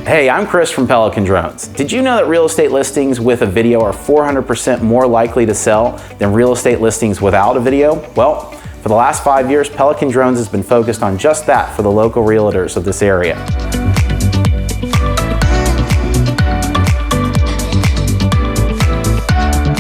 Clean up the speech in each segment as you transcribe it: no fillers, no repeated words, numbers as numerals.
Hey, I'm Chris from Pelican Drones. Did you know that real estate listings with a video are 400% more likely to sell than real estate listings without a video? Well, for the last 5 years, Pelican Drones has been focused on just that for the local realtors of this area.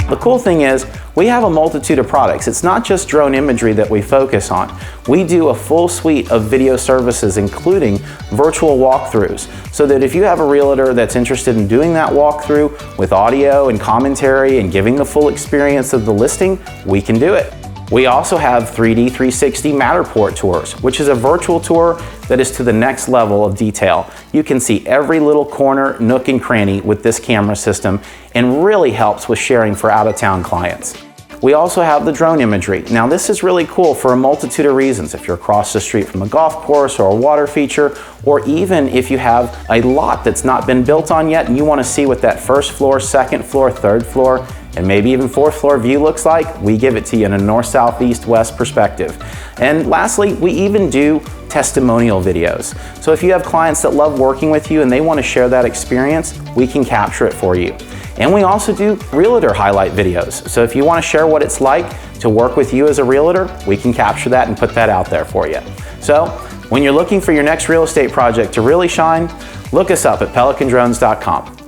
The cool thing is, we have a multitude of products. It's not just drone imagery that we focus on. We do a full suite of video services, including virtual walkthroughs, so that if you have a realtor that's interested in doing that walkthrough with audio and commentary and giving the full experience of the listing, we can do it. We also have 3D 360 Matterport tours, which is a virtual tour that is to the next level of detail. You can see every little corner, nook, and cranny with this camera system, and really helps with sharing for out-of-town clients. We also have the drone imagery. Now this is really cool for a multitude of reasons. If you're across the street from a golf course or a water feature, or even if you have a lot that's not been built on yet and you want to see what that first floor, second floor, third floor, and maybe even fourth floor view looks like, we give it to you in a north, south, east, west perspective. And lastly, we even do testimonial videos. So if you have clients that love working with you and they want to share that experience, we can capture it for you. And we also do realtor highlight videos. So if you want to share what it's like to work with you as a realtor, we can capture that and put that out there for you. So when you're looking for your next real estate project to really shine, look us up at pelicandrones.com.